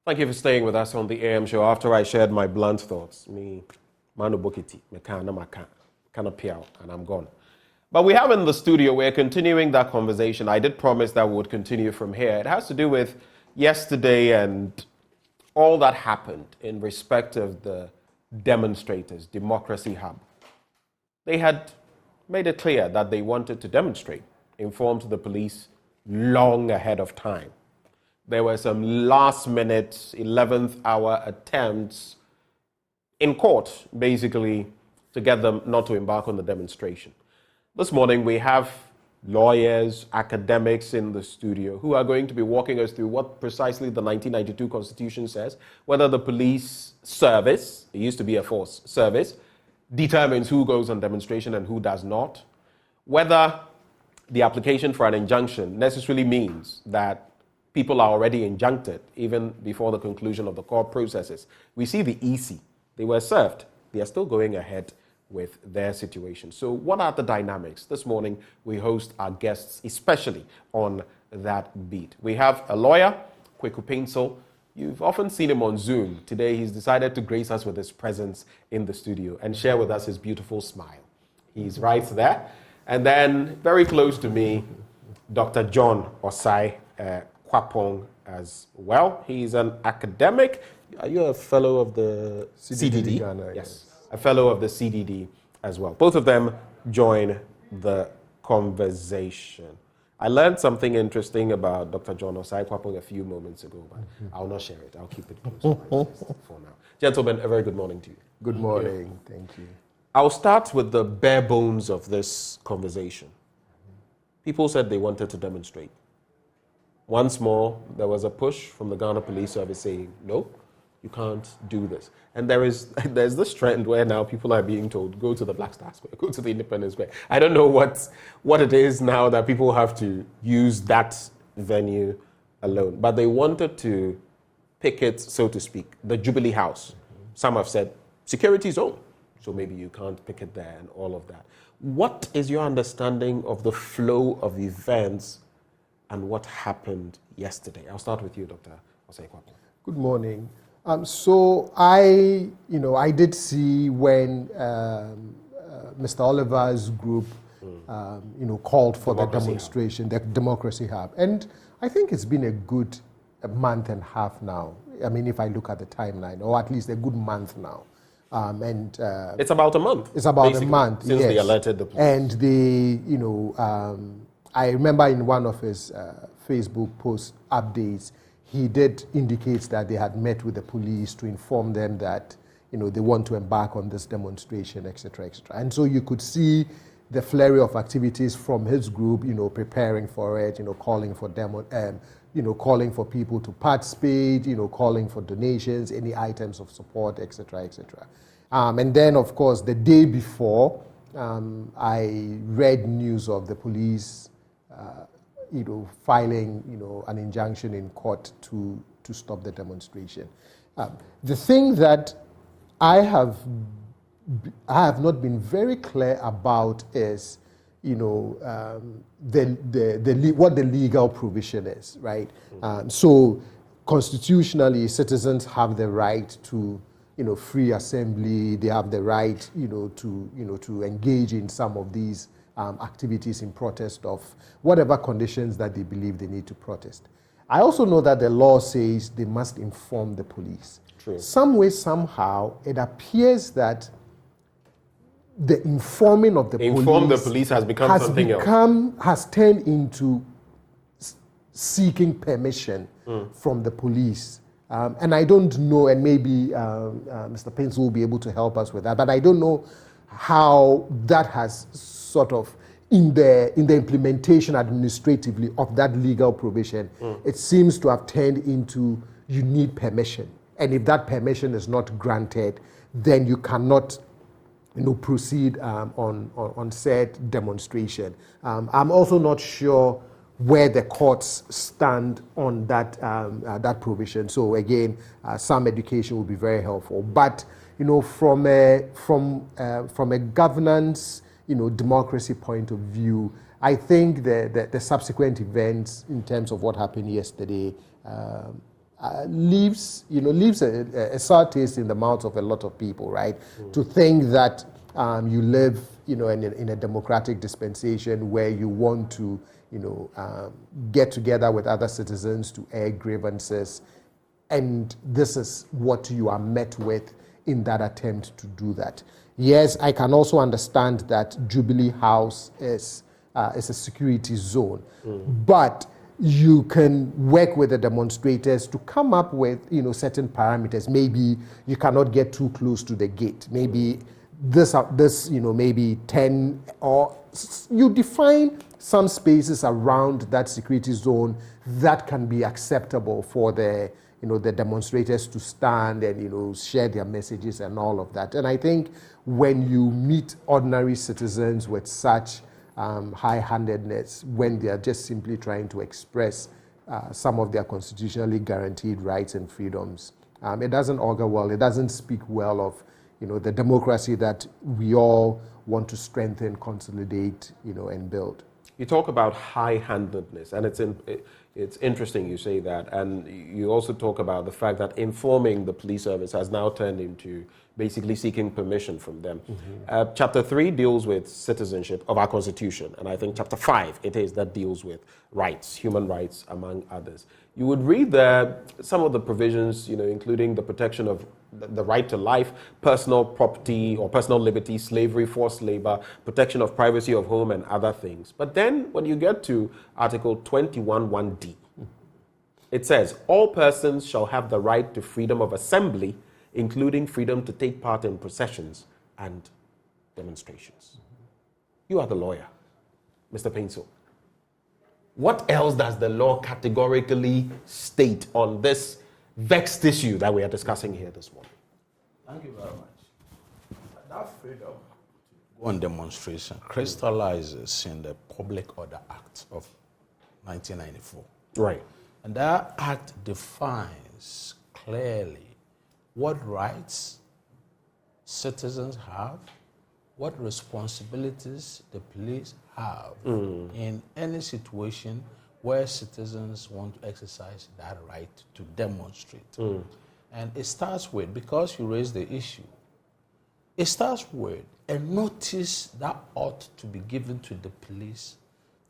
Thank you for staying with us on the AM show. After I shared my blunt thoughts, me, Manu Bokiti, me kana piao, and I'm gone. But we have in the studio, we're continuing that conversation. I did promise that we would continue from here. It has to do with yesterday and all that happened in respect of the demonstrators, Democracy Hub. They had made it clear that they wanted to demonstrate, informed the police long ahead of time. There were some last-minute, 11th hour attempts in court, basically, to get them not to embark on the demonstration. This morning, we have lawyers, academics in the studio who are going to be walking us through what precisely the 1992 Constitution says, whether the police service, it used to be a force service, determines who goes on demonstration and who does not, whether the application for an injunction necessarily means that people are already injuncted even before the conclusion of the court processes. We see the EC. They were served. They are still going ahead with their situation. So what are the dynamics? This morning, we host our guests, especially on that beat. We have a lawyer, Kweku Pencil. You've often seen him on Zoom. Today, he's decided to grace us with his presence in the studio and share with us his beautiful smile. He's right there. And then, very close to me, Dr. John Osai Kwapong as well. He's an academic. Are you a fellow of the CDD? Ghana, yes, a fellow of the CDD as well. Both of them join the conversation. I learned something interesting about Dr. John Osai Kwapong a few moments ago, but I'll not share it. I'll keep it close to my chest for now. Gentlemen, a very good morning to you. Good morning. Thank you. I'll start with the bare bones of this conversation. People said they wanted to demonstrate. Once more, there was a push from the Ghana Police Service saying, no, you can't do this. And there's this trend where now people are being told, go to the Black Star Square, go to the Independence Square. I don't know what it is now that people have to use that venue alone. But they wanted to pick it, so to speak, the Jubilee House. Some have said, security zone. So maybe you can't pick it there and all of that. What is your understanding of the flow of events and what happened yesterday? I'll start with you, Dr. Osai Kwapong. Good morning. So I did see when Mr. Oliver's group, called for the demonstration, the Democracy Hub, and I think it's been a good month and a half now. I mean, if I look at the timeline, or at least a good month now. It's about a month. It's about a month since they alerted the police. And I remember in one of his Facebook post updates, he did indicate that they had met with the police to inform them that they want to embark on this demonstration, etc., etc. And so you could see the flurry of activities from his group, preparing for it, calling for calling for people to participate, calling for donations, any items of support, etc., etc. And then, of course, the day before, I read news of the police, filing, an injunction in court to stop the demonstration. The thing that I have not been very clear about is, what the legal provision is, right? So constitutionally, citizens have the right to, free assembly. They have the right, to engage in some of these activities in protest of whatever conditions that they believe they need to protest. I also know that the law says they must inform the police. True. Some way, somehow, it appears that the informing of the police has become something else. Has turned into seeking permission from the police. And I don't know, and maybe Mr. Pencil will be able to help us with that, but I don't know how that has sort of, in the implementation administratively of that legal provision, it seems to have turned into you need permission. And if that permission is not granted, then you cannot proceed on said demonstration. I'm also not sure where the courts stand on that provision. So again, some education will be very helpful. But from a governance, democracy point of view, I think the subsequent events in terms of what happened yesterday leaves a sour taste in the mouths of a lot of people, right? To think that you live, in a democratic dispensation where you want to, get together with other citizens to air grievances, and this is what you are met with in that attempt to do that. Yes, I can also understand that Jubilee House is a security zone, but you can work with the demonstrators to come up with, certain parameters. Maybe you cannot get too close to the gate. Maybe this, maybe 10, or you define some spaces around that security zone that can be acceptable for the demonstrators to stand and, share their messages and all of that. And I think when you meet ordinary citizens with such high-handedness, when they are just simply trying to express some of their constitutionally guaranteed rights and freedoms, it doesn't augur well. It doesn't speak well of, the democracy that we all want to strengthen, consolidate, and build. You talk about high-handedness, and it's interesting you say that, and you also talk about the fact that informing the police service has now turned into basically seeking permission from them. Chapter 3 deals with citizenship of our Constitution, and I think Chapter 5 it is that deals with rights, human rights, among others. You would read there some of the provisions, including the protection of the right to life, personal property or personal liberty, slavery, forced labor, protection of privacy of home, and other things. But then when you get to Article 21(1)(d), it says, all persons shall have the right to freedom of assembly, including freedom to take part in processions and demonstrations. You are the lawyer, Mr. Painso. What else does the law categorically state on this vexed issue that we are discussing here this morning? Thank you very much. That freedom to go on demonstration crystallizes in the Public Order Act of 1994. Right. And that act defines clearly what rights citizens have, what responsibilities the police have in any situation where citizens want to exercise that right to demonstrate. And it starts with, because you raised the issue, it starts with a notice that ought to be given to the police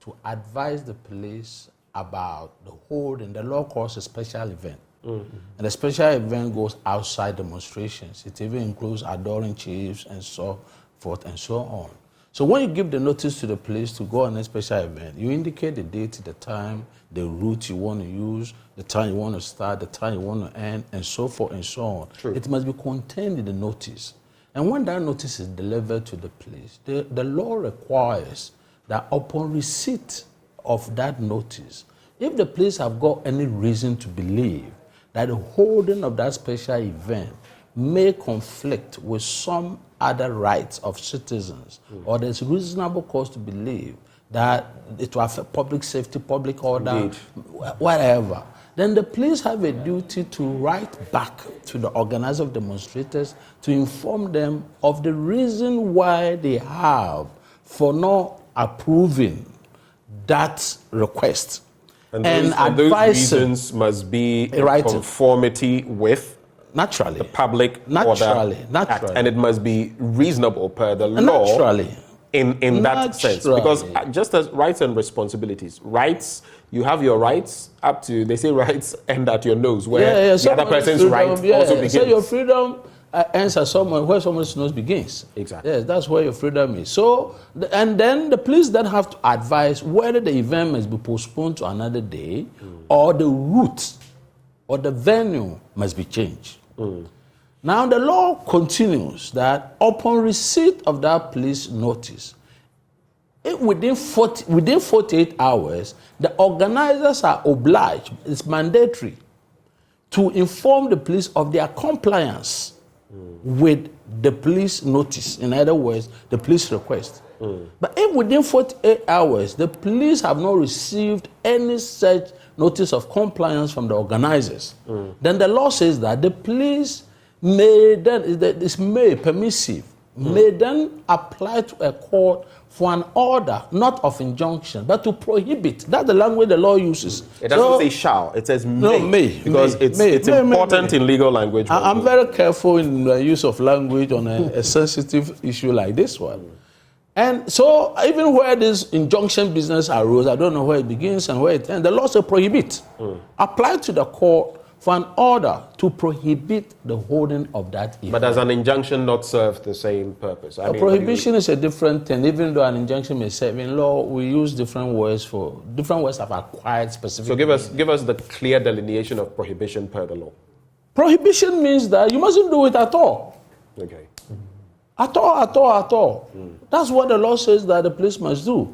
to advise the police about the holding. The law calls a special event. And the special event goes outside demonstrations. It even includes adoring chiefs and so forth and so on. So when you give the notice to the police to go on a special event, you indicate the date, the time, the route you want to use, the time you want to start, the time you want to end, and so forth and so on. True. It must be contained in the notice. And when that notice is delivered to the police, the law requires that upon receipt of that notice, if the police have got any reason to believe that the holding of that special event may conflict with some other rights of citizens, or there's reasonable cause to believe that it will affect public safety, public order, Indeed. whatever, then the police have a duty to write back to the organizer of demonstrators to inform them of the reason why they have for not approving that request. And those reasons must be in conformity with naturally the Public Order Act, and it must be reasonable per the law. Naturally. In that sense, because just as rights and responsibilities, rights, you have your rights up to, they say rights end at your nose, where the other person's right also begins. So your freedom ends at where someone's nose begins. Exactly. Yes, that's where your freedom is. So, and then the police then have to advise whether the event must be postponed to another day, or the route or the venue must be changed. Now the law continues that upon receipt of that police notice, within 48 hours, the organizers are obliged, it's mandatory, to inform the police of their compliance with the police notice. In other words, the police request. But if within 48 hours, the police have not received any such notice of compliance from the organizers, then the law says that the police may, then it's permissive, may then apply to a court for an order, not of injunction, but to prohibit. That's the language the law uses. It doesn't say shall, it says may. No, may. Because it's important in legal language. I'm very careful in the use of language on a sensitive issue like this one. And so even where this injunction business arose, I don't know where it begins and where it ends, the law says prohibit. Apply to the court for an order to prohibit the holding of that event. But does an injunction not serve the same purpose? A prohibition is a different thing. Even though an injunction may serve in law, we use different words have acquired specific. So give us the clear delineation of prohibition per the law. Prohibition means that you mustn't do it at all. Okay. At all. That's what the law says that the police must do.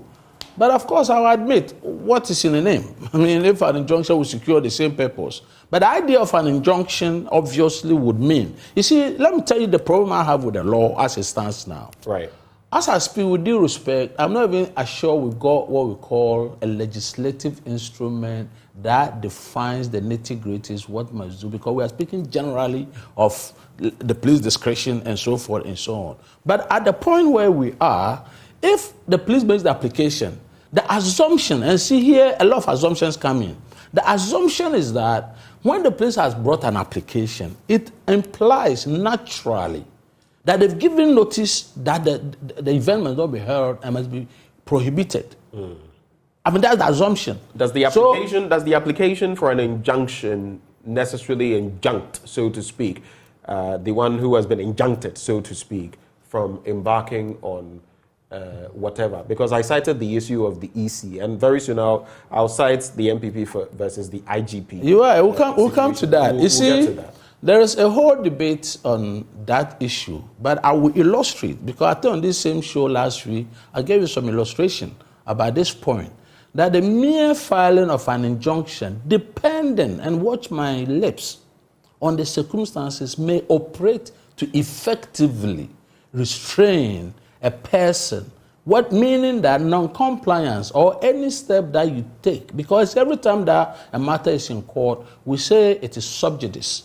But of course, I'll admit, what is in the name? I mean, if an injunction will secure the same purpose. But the idea of an injunction obviously would mean, you see, let me tell you the problem I have with the law as it stands now. Right. As I speak, with due respect, I'm not even sure we've got what we call a legislative instrument that defines the nitty-gritties, what must do, because we are speaking generally of the police discretion and so forth and so on. But at the point where we are, if the police makes the application, the assumption, and see here a lot of assumptions come in. The assumption is that when the police has brought an application, it implies naturally that they've given notice that the event must not be held and must be prohibited. I mean, that's the assumption. Does the application for an injunction necessarily injunct, so to speak, the one who has been injuncted, so to speak, from embarking on whatever? Because I cited the issue of the EC, and very soon I'll cite the MPP versus the IGP. You are. We'll come to that. You see, there is a whole debate on that issue, but I will illustrate, because I think on this same show last week, I gave you some illustration about this point, that the mere filing of an injunction, dependent, and watch my lips, on the circumstances, may operate to effectively restrain a person. What meaning that non-compliance or any step that you take, because every time that a matter is in court, we say it is sub judice.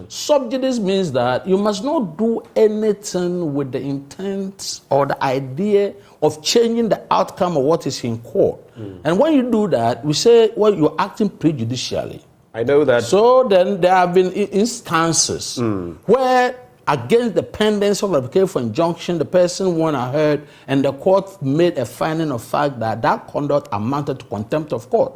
Sub judice means that you must not do anything with the intent or the idea of changing the outcome of what is in court. And when you do that, we say, well, you're acting prejudicially. I know that. So then there have been instances where, against the pendants of application for injunction, the person went ahead and the court made a finding of fact that that conduct amounted to contempt of court.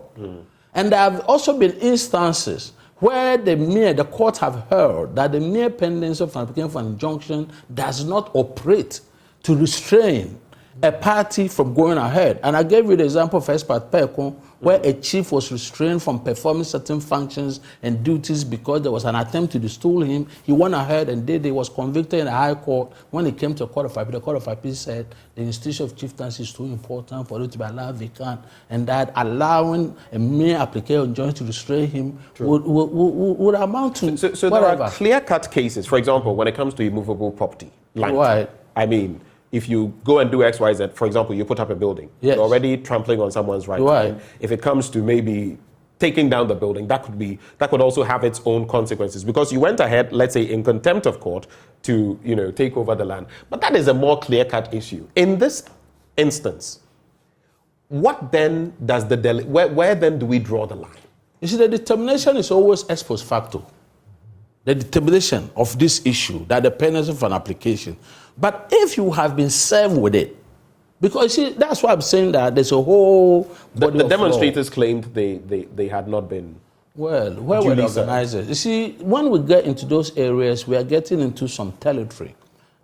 And there have also been instances where the courts have heard that the mere pendants of an application for an injunction does not operate to restrain a party from going ahead. And I gave you the example of Expert Pekon, where a chief was restrained from performing certain functions and duties because there was an attempt to destole him. He went ahead and did it. He was convicted in the High Court. When he came to the Court of Appeal, the Court of Appeal said the institution of chieftaincy is too important for it to be allowed vacant, and that allowing a mere application injunction to restrain him would amount to So there are clear-cut cases. For example, when it comes to immovable property, land. Right. I mean, if you go and do X, Y, Z, for example, you put up a building, yes, you're already trampling on someone's right. Right. If it comes to maybe taking down the building, that could also have its own consequences, because you went ahead, let's say, in contempt of court to take over the land. But that is a more clear-cut issue. In this instance, what then does where then do we draw the line? You see, the determination is always ex post facto. The determination of this issue, that depends of an application. But if you have been served with it, because you see, that's why I'm saying that there's a whole body the of demonstrators law. claimed they had not been. Well, where were the organizers? You see, when we get into those areas, we are getting into some territory.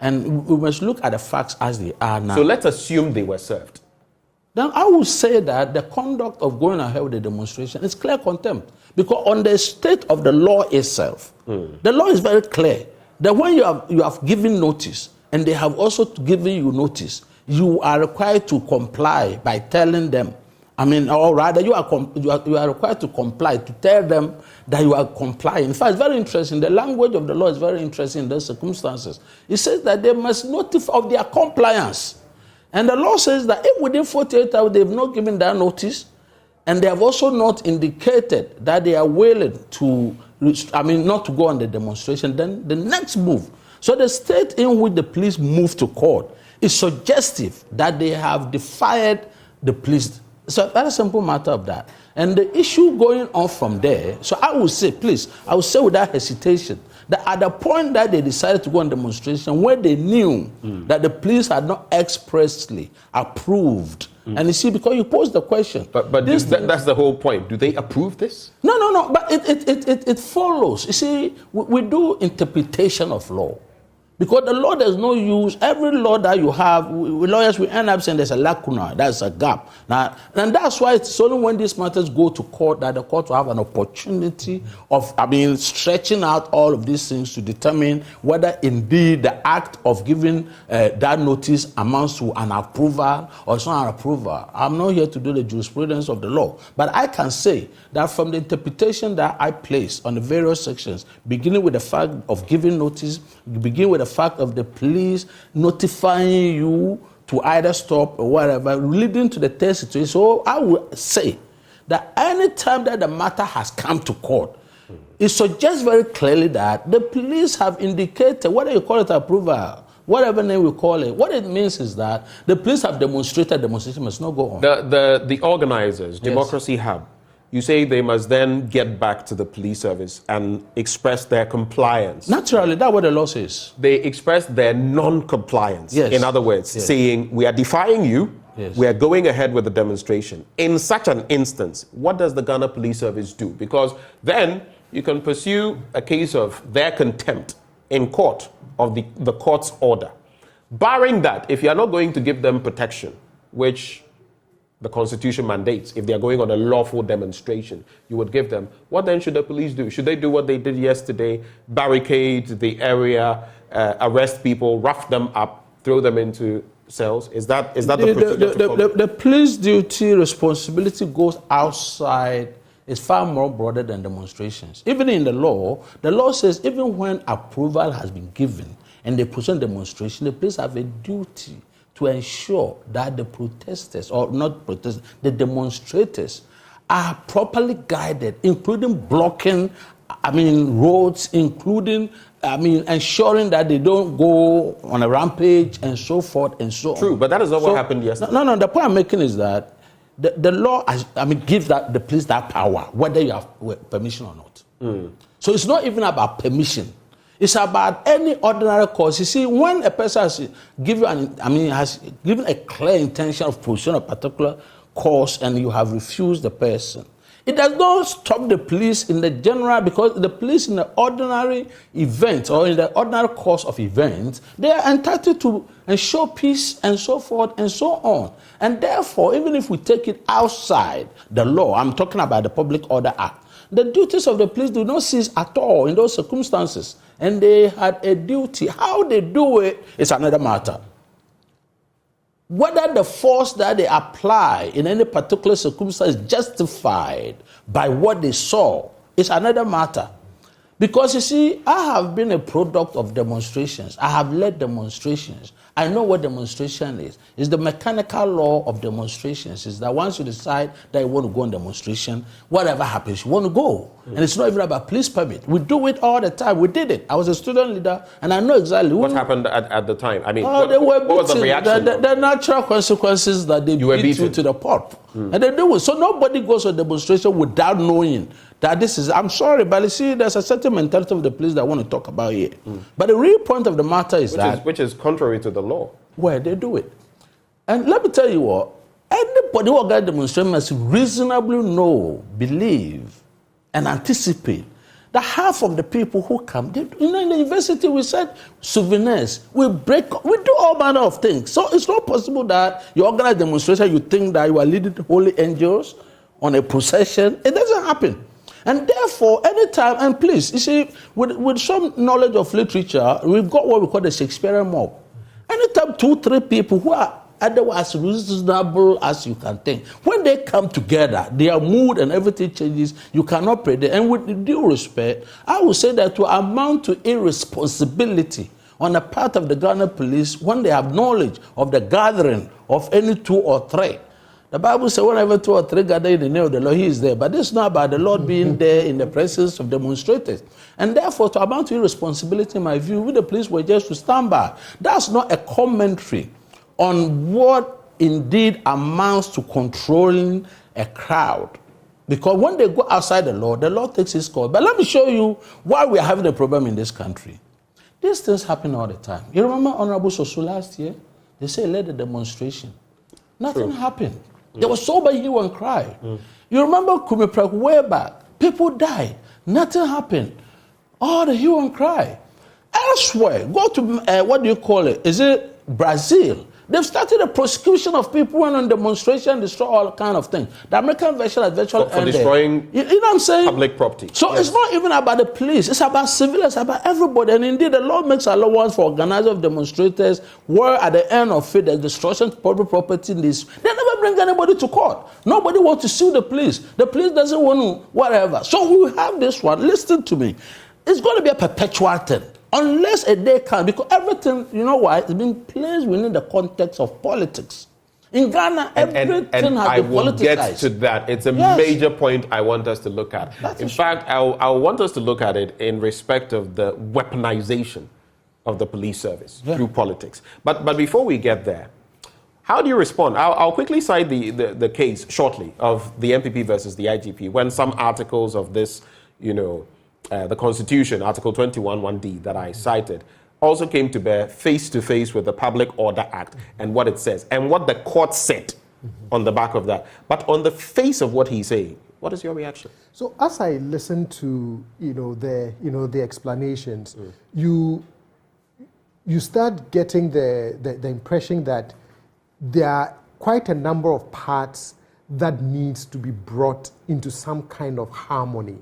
And we must look at the facts as they are now. So let's assume they were served. Then I would say that the conduct of going ahead with the demonstration is clear contempt. Because on the state of the law itself, the law is very clear that when you have given notice and they have also given you notice, you are required to comply by telling them. I mean, or rather, you are required to comply, to tell them that you are complying. In fact, it's very interesting. The language of the law is very interesting in those circumstances. It says that they must notify of their compliance. And the law says that if within 48 hours they have not given that notice, and they have also not indicated that they are willing to, not to go on the demonstration, then the next move, So the state in which the police move to court is suggestive that they have defied the police. So that's a simple matter of that. And the issue going on from there, so I would say, please, I would say without hesitation, that at the point that they decided to go on demonstration, where they knew that the police had not expressly approved, and you see, because you posed the question. But that's the whole point. Do they approve this? No, but it follows. You see, we do interpretation of law. Because the law does not use, every law that you have, lawyers will end up saying there's a lacuna, there's a gap. Now, and that's why it's only when these matters go to court that the court will have an opportunity of, stretching out all of these things to determine whether indeed the act of giving that notice amounts to an approval or it's not an approval. I'm not here to do the jurisprudence of the law. But I can say that from the interpretation that I place on the various sections, beginning with the fact of giving notice, beginning with the fact of the police notifying you to either stop or whatever, leading to the third situation. So I would say that any time that the matter has come to court, it suggests very clearly that the police have indicated, whether you call it approval, whatever name we call it, what it means is that the police have demonstrated, demonstration must not go on. The organizers, Democracy Hub, you say they must then get back to the police service and express their compliance. Naturally, that's what the law says. They express their non-compliance. Yes. In other words, saying, we are defying you, we are going ahead with the demonstration. In such an instance, what does the Ghana Police Service do? Because then you can pursue a case of their contempt in court of the court's order. Barring that, if you are not going to give them protection, which the Constitution mandates, if they are going on a lawful demonstration, you would give them. What then should the police do? Should they do what they did yesterday, barricade the area, arrest people, rough them up, throw them into cells? Is that the procedure to follow? The police duty responsibility goes outside, is far more broader than demonstrations. Even in the law says even when approval has been given and they present demonstration, the police have a duty to ensure that the protesters, or not protesters, the demonstrators are properly guided, including blocking, roads, including, ensuring that they don't go on a rampage and so forth and so on. True, but that is not what happened yesterday. No, the point I'm making is that the law, gives the police that power, whether you have permission or not. So it's not even about permission. It's about any ordinary cause. You see, when a person has given a clear intention of pursuing a particular cause and you have refused the person, it does not stop the police in the general, because the police in the ordinary event or in the ordinary course of events, they are entitled to ensure peace and so forth and so on. And therefore, even if we take it outside the law, I'm talking about the Public Order Act, the duties of the police do not cease at all in those circumstances. And they had a duty. How they do it is another matter. Whether the force that they apply in any particular circumstance is justified by what they saw is another matter. Because you see, I have been a product of demonstrations. I have led demonstrations. I know what demonstration is. It's the mechanical law of demonstrations. Is that once you decide that you want to go on demonstration, whatever happens, you want to go. And it's not even about police permit. We do it all the time. We did it. I was a student leader, and I know exactly what happened at the time. What was the reaction? The natural consequences that they beat you to the pulp. And they do it. So nobody goes on demonstration without knowing that this is, I'm sorry, but you see, there's a certain mentality of the police that I want to talk about here. But the real point of the matter is which is contrary to the law. Where they do it. And let me tell you what, anybody who organizes demonstration must reasonably know, believe, and anticipate that half of the people who come, in the university we said souvenirs, we do all manner of things. So it's not possible that you organize demonstration, you think that you are leading holy angels on a procession. It doesn't happen. And therefore, anytime, and please, you see, with some knowledge of literature, we've got what we call the Shakespearean mob. Anytime 2-3 people who are otherwise reasonable as you can think, when they come together, their mood and everything changes, you cannot predict. And with due respect, I would say that to amount to irresponsibility on the part of the Ghana police when they have knowledge of the gathering of any 2 or 3. The Bible says whenever 2 or 3 gather in the name of the Lord, he is there. But this is not about the Lord being there in the presence of demonstrators. And therefore, to amount to irresponsibility, in my view, we the police were just to stand by. That's not a commentary on what indeed amounts to controlling a crowd. Because when they go outside the Lord takes his call. But let me show you why we are having a problem in this country. These things happen all the time. You remember Honorable Sosu last year? They say led a demonstration. Nothing happened. There was so much hue and cry. You remember Kumiprek way back? People died. Nothing happened. All the hue and cry. Elsewhere, go to, what do you call it? Is it Brazil? They've started a prosecution of people who went on demonstration, destroy all kind of things. The American version has virtually for destroying you know what I'm saying? Public property. So it's not even about the police. It's about civilians, about everybody. And indeed, the law makes allowance for organizers of demonstrators where at the end of it, the destruction of public property, they never bring anybody to court. Nobody wants to sue the police. The police doesn't want to whatever. So we have this one. Listen to me. It's going to be a perpetual thing. Unless a day comes, because everything, you know why, it's being placed within the context of politics. In Ghana, everything has been politicized. I will get to that. It's a major point I want us to look at. In fact, I want us to look at it in respect of the weaponization of the police service through politics. But before we get there, how do you respond? I'll quickly cite the case shortly of the MPP versus the IGP when some articles of this, the Constitution, Article 21(1)(d) that I cited, also came to bear face to face with the Public Order Act and what it says and what the court said on the back of that. But on the face of what he's saying, what is your reaction? So as I listen to the explanations, you start getting the impression that there are quite a number of parts that needs to be brought into some kind of harmony,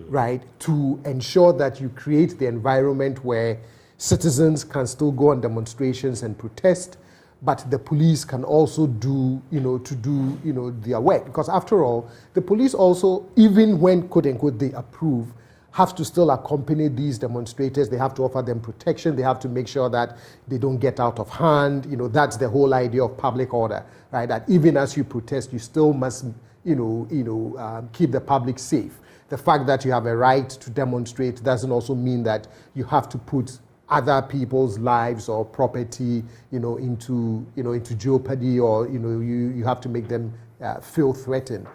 right? To ensure that you create the environment where citizens can still go on demonstrations and protest, but the police can also do their work. Because after all, the police also, even when quote unquote they approve, have to still accompany these demonstrators. They have to offer them protection. They have to make sure that they don't get out of hand. That's the whole idea of public order, right? That even as you protest, you still must, keep the public safe. The fact that you have a right to demonstrate doesn't also mean that you have to put other people's lives or property, into jeopardy, or you have to make them feel threatened.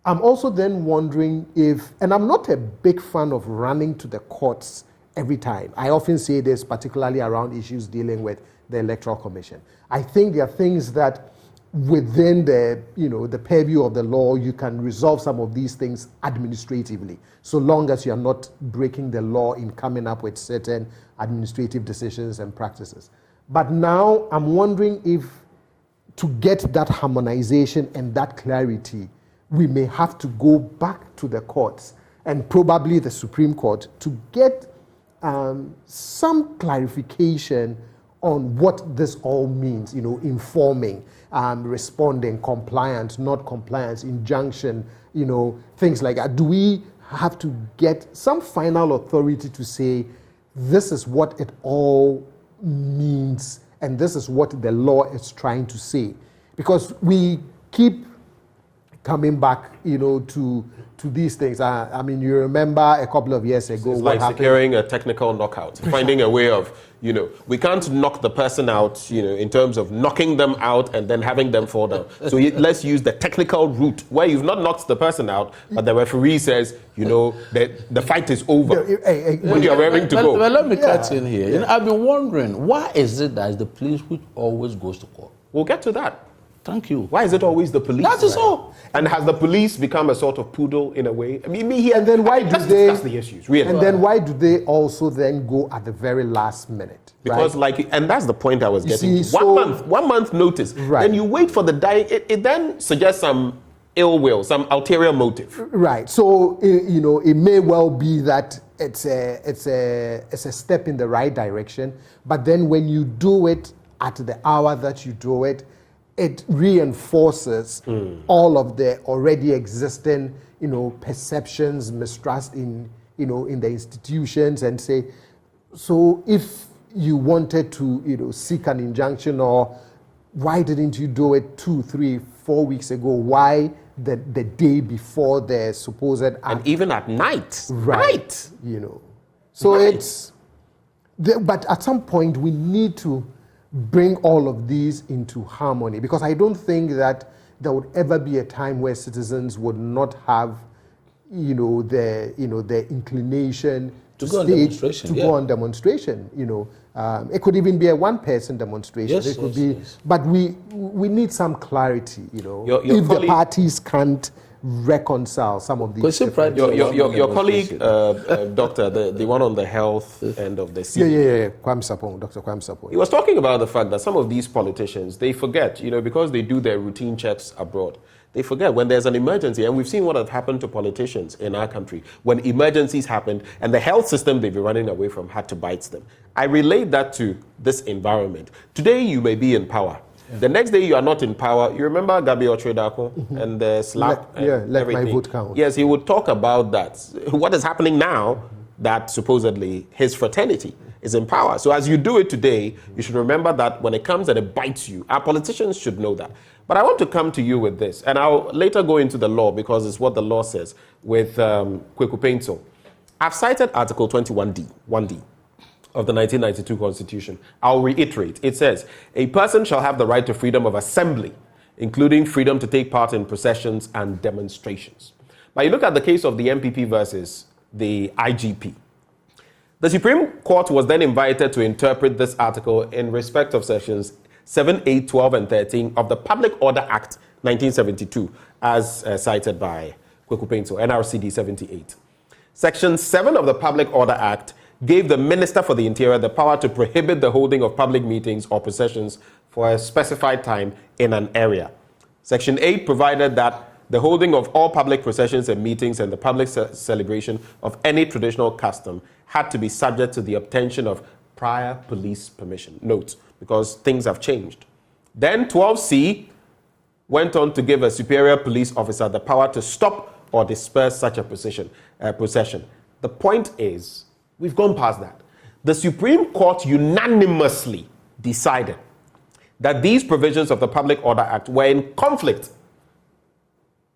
I'm also then wondering if, and I'm not a big fan of running to the courts every time. I often say this, particularly around issues dealing with the Electoral Commission. I think there are things that within the purview of the law, you can resolve some of these things administratively, so long as you are not breaking the law in coming up with certain administrative decisions and practices. But now I'm wondering if to get that harmonization and that clarity, we may have to go back to the courts and probably the Supreme Court to get some clarification on what this all means, informing, responding, compliance, not compliance, injunction, things like that. Do we have to get some final authority to say, this is what it all means and this is what the law is trying to say? Because we keep coming back, to these things. I mean, you remember a couple of years ago, it's what like happened? securing a technical knockout, finding a way of, we can't knock the person out, in terms of knocking them out and then having them fall down. So let's use the technical route where you've not knocked the person out, but the referee says, the fight is over when you're raring to go. Well, let me cut in here. I've been wondering, why is it that it's the police which always goes to court? We'll get to that. Thank you. Why is it always the police? That is all. And has the police become a sort of poodle in a way? I mean, and then why do they discuss the issues, really? And then why do they also then go at the very last minute? Because and that's the point I was getting to. 1 month notice. Right. Then you wait for the dying. It then suggests some ill will, some ulterior motive. Right. So it may well be that it's a step in the right direction, but then when you do it at the hour that you do it, it reinforces all of the already existing, perceptions, mistrust in the institutions, and say, so if you wanted to, seek an injunction or why didn't you do it 2, 3, 4 weeks ago? Why the day before the supposed act? And even at night. Right. You know. So it's, but at some point we need to bring all of these into harmony, because I don't think that there would ever be a time where citizens would not have, their inclination to go on demonstration. Go on demonstration. It could even be a one-person demonstration. Yes, it could yes, be, yes. but we need some clarity. Your if the colleague- parties can't reconcile some of these. Pride Your colleague, doctor, the one on the health end of the scene. Yeah. Dr. Kwame Sapong. He was talking about the fact that some of these politicians, they forget, because they do their routine checks abroad. They forget when there's an emergency, and we've seen what has happened to politicians in our country. When emergencies happened and the health system they've been running away from had to bite them. I relate that to this environment. Today you may be in power. Yeah. The next day you are not in power. You remember Gabi Otredako and the slap let everything. my vote count. Yes, he would talk about that. What is happening now that supposedly his fraternity is in power. So as you do it today, you should remember that when it comes and it bites you, our politicians should know that. But I want to come to you with this, and I'll later go into the law because it's what the law says with Kweku Painto. I've cited Article 21D, 1D of the 1992 Constitution. I'll reiterate. It says, a person shall have the right to freedom of assembly, including freedom to take part in processions and demonstrations. Now you look at the case of the MPP versus the IGP. The Supreme Court was then invited to interpret this article in respect of sections 7, 8, 12, and 13 of the Public Order Act 1972, as cited by Kweku Painto, NRCD 78. Section 7 of the Public Order Act gave the Minister for the Interior the power to prohibit the holding of public meetings or processions for a specified time in an area. Section 8 provided that the holding of all public processions and meetings and the public celebration of any traditional custom had to be subject to the obtention of prior police permission. Note, because things have changed. Then 12C went on to give a superior police officer the power to stop or disperse such a procession. The point is, we've gone past that. The Supreme Court unanimously decided that these provisions of the Public Order Act were in conflict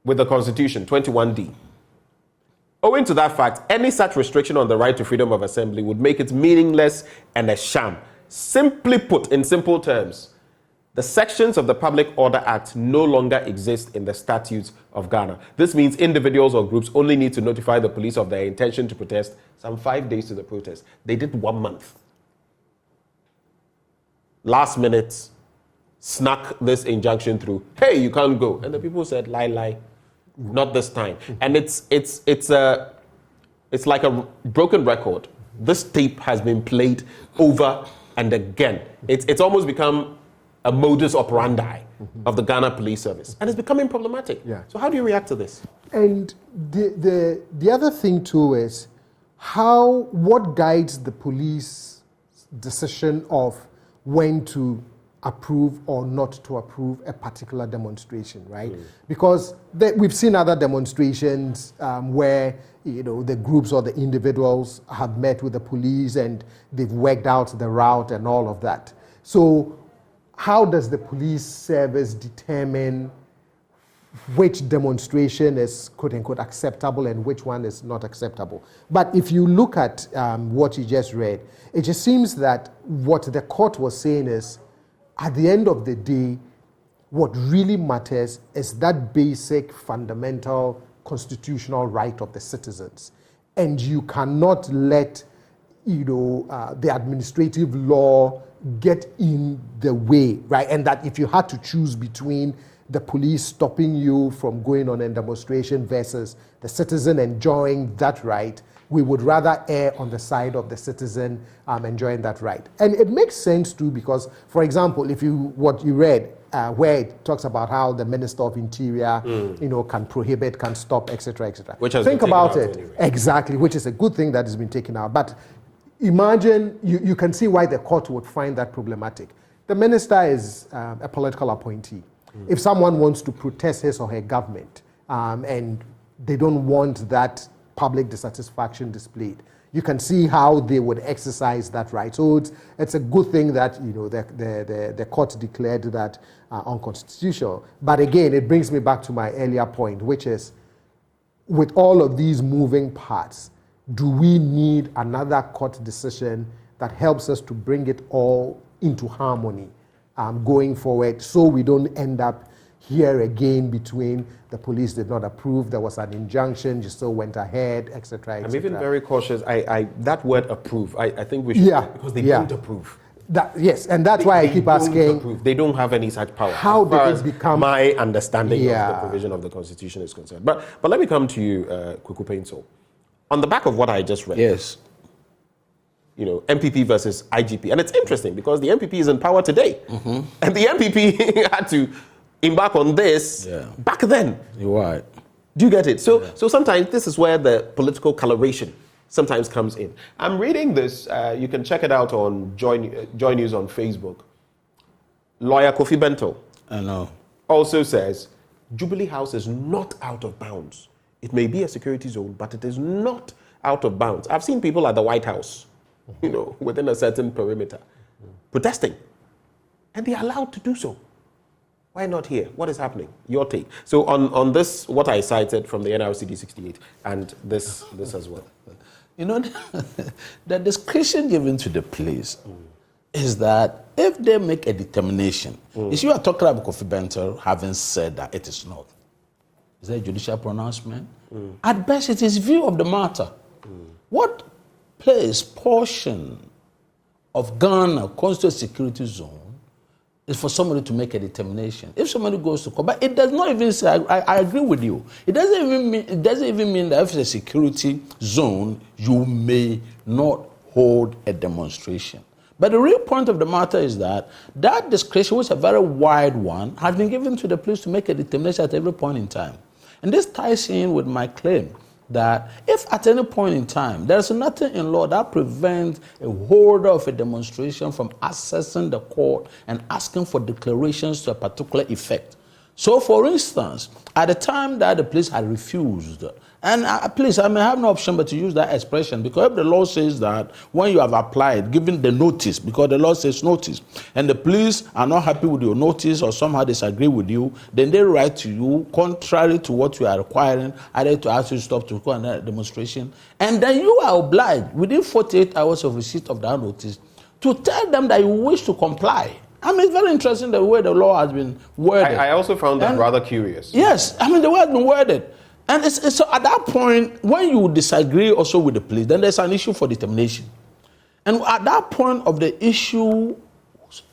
with the Constitution, 21D. Owing to that fact, any such restriction on the right to freedom of assembly would make it meaningless and a sham. Simply put, in simple terms, the sections of the Public Order Act no longer exist in the statutes of Ghana. This means individuals or groups only need to notify the police of their intention to protest some 5 days to the protest. They did 1 month. Last minute, snuck this injunction through. Hey, you can't go. And the people said, lie, not this time. And it's like a broken record. This tape has been played over and again. It's almost become a modus operandi of the Ghana Police Service. And it's becoming problematic. Yeah. So how do you react to this? And the other thing too is what guides the police decision of when to approve or not to approve a particular demonstration, right? Because we've seen other demonstrations where the groups or the individuals have met with the police and they've worked out the route and all of that. So how does the police service determine which demonstration is quote-unquote acceptable and which one is not acceptable? But if you look at what you just read, it just seems that what the court was saying is, at the end of the day, what really matters is that basic, fundamental, constitutional right of the citizens. And you cannot let the administrative law get in the way, right? And that if you had to choose between the police stopping you from going on a demonstration versus the citizen enjoying that right, we would rather err on the side of the citizen enjoying that right. And it makes sense too, because, for example, what you read, where it talks about how the Minister of Interior, can prohibit, can stop, etc., etc. Which has Think been taken about out it. anyway. Exactly, which is a good thing that has been taken out. But imagine, you can see why the court would find that problematic. The minister is a political appointee. If someone wants to protest his or her government and they don't want that public dissatisfaction displayed, you can see how they would exercise that right. So it's a good thing that the court declared that unconstitutional. But again, it brings me back to my earlier point, which is, with all of these moving parts, do we need another court decision that helps us to bring it all into harmony going forward, so we don't end up here again between the police did not approve, there was an injunction, you still went ahead, etc. I'm even very cautious. That word approve, I think we should, because they don't approve. Yes, and that's why I keep asking. They don't have any such power. How did it become? My understanding of the provision of the Constitution is concerned. But let me come to you, Kwaku Paintsel. On the back of what I just read. Yes. MPP versus IGP. And it's interesting because the MPP is in power today. Mm-hmm. And the MPP had to embark on this back then. You're right. Do you get it? So sometimes this is where the political coloration sometimes comes in. I'm reading this. You can check it out on Joy News on Facebook. Lawyer Kofi Bento also says, Jubilee House is not out of bounds. It may be a security zone, but it is not out of bounds. I've seen people at the White House, within a certain perimeter, protesting. And they're allowed to do so. Why not here? What is happening? Your take. So on this, what I cited from the NRCD 68, and this as well. The discretion given to the police is that if they make a determination, if you are talking about Kofi Bento having said that it is not, is that a judicial pronouncement? At best, it is view of the matter. What portion of Ghana constitutes a security zone is for somebody to make a determination. If somebody goes to court, but it does not even say, I agree with you, it doesn't even mean that if it's a security zone, you may not hold a demonstration. But the real point of the matter is that discretion, which is a very wide one, has been given to the police to make a determination at every point in time. And this ties in with my claim that if at any point in time there is nothing in law that prevents a holder of a demonstration from accessing the court and asking for declarations to a particular effect. So, for instance, at the time that the police had refused, and please, I may have no option but to use that expression, because if the law says that when you have applied, given the notice, because the law says notice, and the police are not happy with your notice or somehow disagree with you, then they write to you, contrary to what you are requiring, either to ask you to stop to go on a demonstration, and then you are obliged, within 48 hours of receipt of that notice, to tell them that you wish to comply. I mean, it's very interesting the way the law has been worded. I also found that rather curious. Yes, I mean, the way it has been worded. And it's so at that point, when you disagree also with the police, then there's an issue for determination. And at that point of the issue,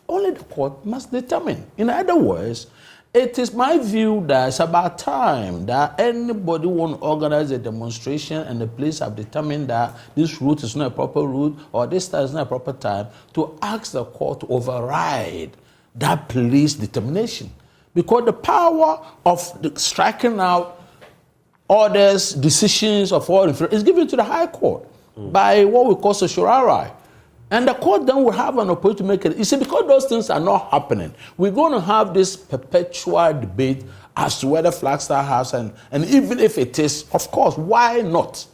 only the court must determine. In other words, it is my view that it's about time that anybody want to organize a demonstration and the police have determined that this route is not a proper route or this time is not a proper time, to ask the court to override that police determination. Because the power of striking out orders, decisions of all is given to the High Court by what we call certiorari. And the court then will have an opportunity to make it. You see, because those things are not happening, we're going to have this perpetual debate as to whether Flagstaff House, and even if it is, of course, why not?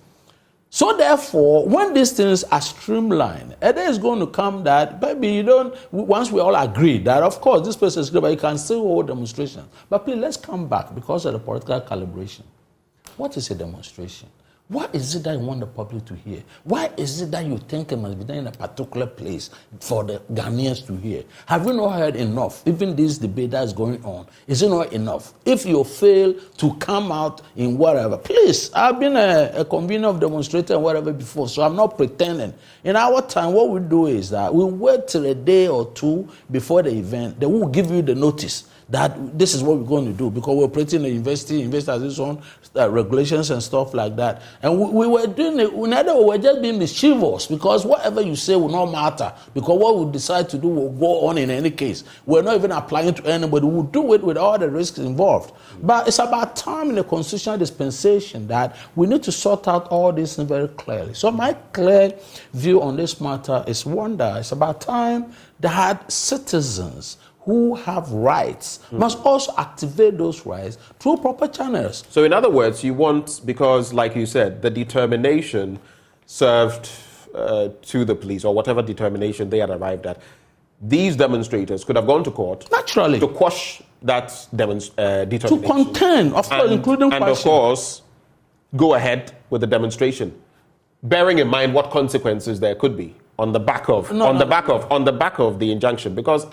So therefore, when these things are streamlined, it is going to come that, maybe once we all agree that, of course, this person is good, but you can still hold demonstrations. But please, let's come back because of the political calibration. What is a demonstration? What is it that you want the public to hear? Why is it that you think it must be done in a particular place for the Ghanaians to hear? Have you not heard enough? Even this debate that is going on, is it not enough? If you fail to come out in whatever, please, I've been a convener of demonstrators and whatever before, so I'm not pretending. In our time, what we do is that we wait till a day or two before the event, then we'll give you the notice that this is what we're going to do, because we're operating the investors its own regulations and stuff like that. And we were doing it, we were just being mischievous, because whatever you say will not matter, because what we decide to do will go on in any case. We're not even applying to anybody. We'll do it with all the risks involved. But it's about time in the constitutional dispensation that we need to sort out all this very clearly. So my clear view on this matter is one that it's about time that citizens who have rights must also activate those rights through proper channels. So in other words, you want, because like you said, the determination served to the police, or whatever determination they had arrived at, these demonstrators could have gone to court Naturally. to quash that determination. To contend, of course, including and of course, go ahead with the demonstration, bearing in mind what consequences there could be on the back of the injunction. Because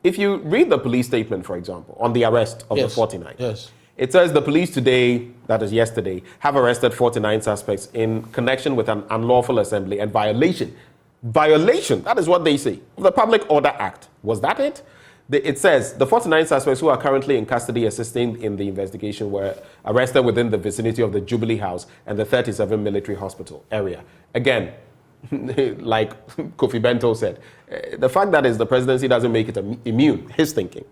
if you read the police statement, for example, on the arrest of the 49, it says the police today, that is yesterday, have arrested 49 suspects in connection with an unlawful assembly and violation. Violation, that is what they say, of the Public Order Act. Was that it? It says the 49 suspects who are currently in custody assisting in the investigation were arrested within the vicinity of the Jubilee House and the 37 Military Hospital area. Again, like Kofi Bento said, the fact that is the presidency doesn't make it immune, his thinking.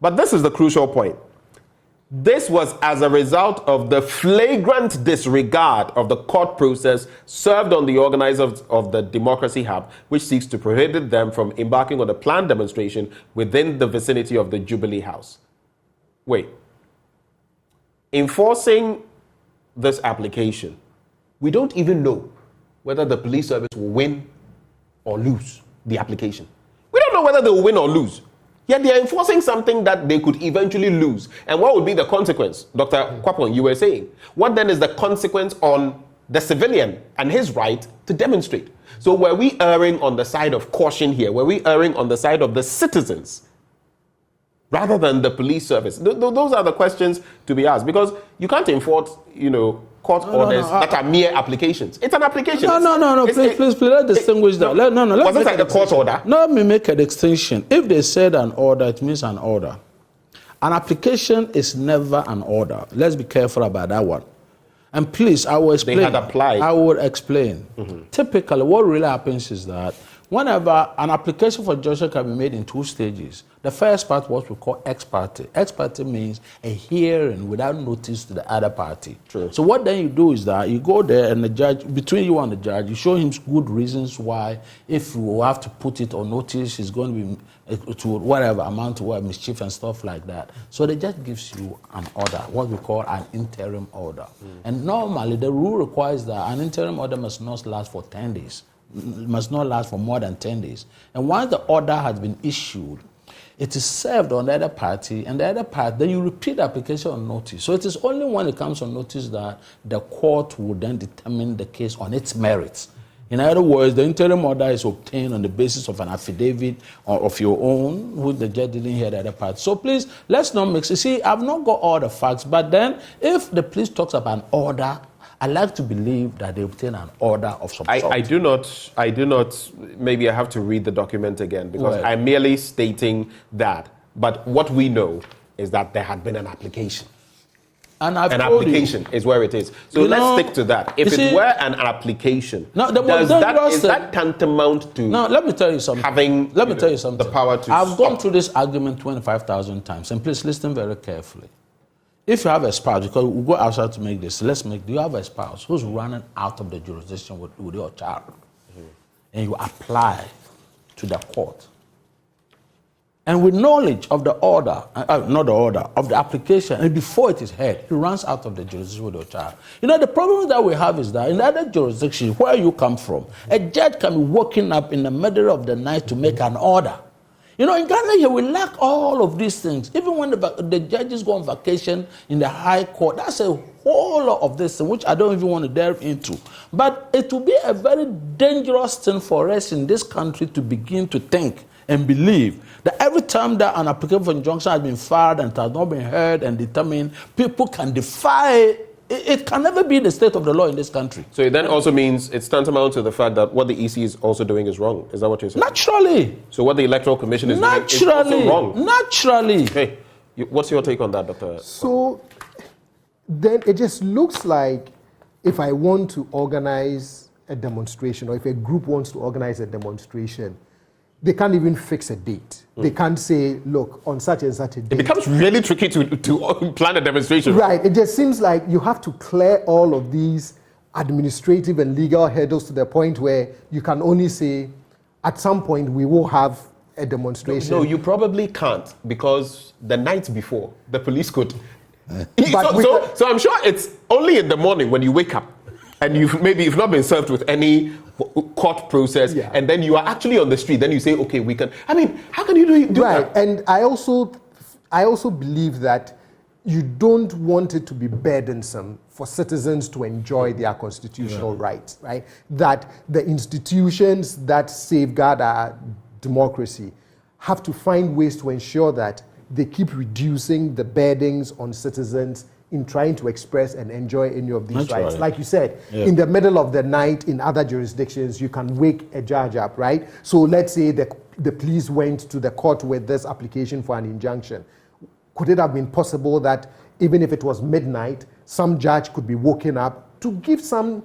But this is the crucial point. This was as a result of the flagrant disregard of the court process served on the organizers of the Democracy Hub, which seeks to prohibit them from embarking on a planned demonstration within the vicinity of the Jubilee House. Wait. Enforcing this application, we don't even know whether the police service will win or lose the application. We don't know whether they will win or lose. Yet they are enforcing something that they could eventually lose. And what would be the consequence? Dr. Kwapon, you were saying. What then is the consequence on the civilian and his right to demonstrate? So were we erring on the side of caution here? Were we erring on the side of the citizens rather than the police service? Those are the questions to be asked. Because you can't enforce, court orders that are mere applications. It's an application. No. Please, let's distinguish that. Was it like a court order? No, let me make a distinction. If they said an order, it means an order. An application is never an order. Let's be careful about that one. And please, I will explain. They had applied. I will explain. Typically, what really happens is that whenever an application for judgment can be made in two stages. The first part, what we call ex parte. Ex parte means a hearing without notice to the other party. True. So what then you do is that you go there and the judge, between you and the judge, you show him good reasons why, if you have to put it on notice, it's going to be to whatever amount to mischief and stuff like that. So the judge gives you an order, what we call an interim order. And normally the rule requires that an interim order must not last for 10 days. Must not last for more than 10 days. And once the order has been issued, it is served on the other party, and the other part, then you repeat the application on notice. So it is only when it comes on notice that the court will then determine the case on its merits. In other words, the interim order is obtained on the basis of an affidavit of your own, who the judge didn't hear the other part. So please, let's not mix it. See, I've not got all the facts, but then if the police talks about an order, I like to believe that they obtain an order of some sort. I do not, maybe I have to read the document again because I'm merely stating that. But what we know is that there had been an application. And an application is where it is. So let's stick to that. If it were an application, is that tantamount to let me tell you something. Having the power to I've gone through this argument 25,000 times. And please listen very carefully. If you have a spouse, because we go outside to make this, do you have a spouse who's running out of the jurisdiction with your child? And you apply to the court. And with knowledge of the order, not the order, of the application, and before it is heard, he runs out of the jurisdiction with your child. The problem that we have is that in other jurisdictions, where you come from, a judge can be waking up in the middle of the night to make an order. In Ghana here, we lack all of these things. Even when the judges go on vacation in the high court, that's a whole lot of this, which I don't even want to delve into. But it will be a very dangerous thing for us in this country to begin to think and believe that every time that an application for injunction has been filed and it has not been heard and determined, people can defy it can never be the state of the law in this country. So it then also means it's tantamount to the fact that what the EC is also doing is wrong. Is that what you're saying? Naturally. So what the Electoral Commission is doing is also wrong. Naturally. Okay. What's your take on that, Dr.? So then it just looks like if I want to organize a demonstration, or if a group wants to organize a demonstration, they can't even fix a date. They can't say, look, on such and such a date. It becomes really tricky to plan a demonstration. Right. It just seems like you have to clear all of these administrative and legal hurdles to the point where you can only say, at some point, we will have a demonstration. No, you probably can't, because the night before, the police could. So I'm sure it's only in the morning when you wake up and you've not been served with any court process, and then you are actually on the street, then you say, okay, we can. I mean, how can you do right. that? And I also believe that you don't want it to be burdensome for citizens to enjoy their constitutional rights, right? That the institutions that safeguard our democracy have to find ways to ensure that they keep reducing the burdens on citizens in trying to express and enjoy any of these rights. Like you said, in the middle of the night in other jurisdictions, you can wake a judge up, right? So let's say the police went to the court with this application for an injunction. Could it have been possible that even if it was midnight, some judge could be woken up to give some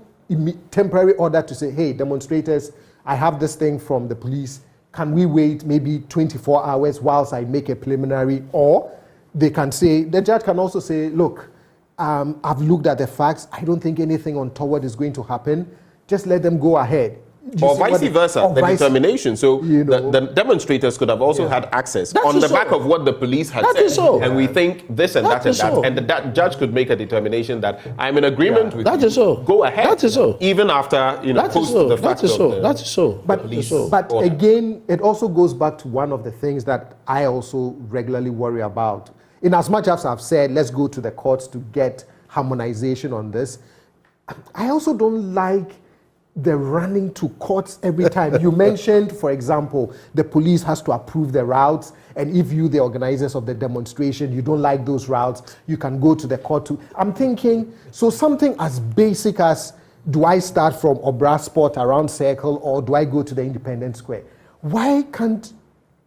temporary order to say, hey, demonstrators, I have this thing from the police. Can we wait maybe 24 hours whilst I make a preliminary? Or they can say, the judge can also say, look, I've looked at the facts. I don't think anything untoward is going to happen. Just let them go ahead. Or vice versa, the determination. So the demonstrators could have also had access on the back of what the police had said. And we think this and that and that. And the judge could make a determination that I'm in agreement with you. Go ahead. That is so. Even after, post the fact of the police. But again, it also goes back to one of the things that I also regularly worry about. In as much as I've said, let's go to the courts to get harmonization on this, I also don't like the running to courts every time. You mentioned, for example, the police has to approve the routes, and if you, the organizers of the demonstration, you don't like those routes, you can go to the court to. I'm thinking, so something as basic as, do I start from Obra Sport around Circle, or do I go to the Independence Square? Why can't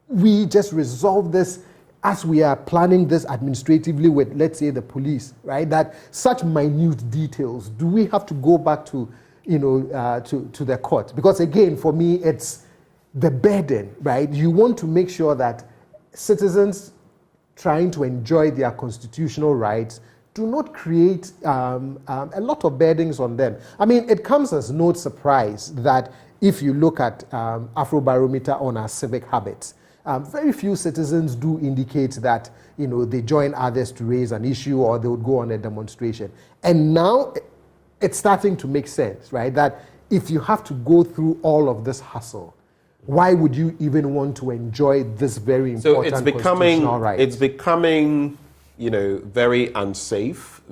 we just resolve this as we are planning this administratively with, let's say, the police, right? That such minute details, do we have to go back to to the court? Because again, for me, it's the burden, right? You want to make sure that citizens trying to enjoy their constitutional rights do not create a lot of burdens on them. I mean, it comes as no surprise that if you look at Afrobarometer on our civic habits, very few citizens do indicate that they join others to raise an issue or they would go on a demonstration. And now it's starting to make sense, right? That if you have to go through all of this hassle, why would you even want to enjoy this very important constitutional right? It's becoming, very unsafe,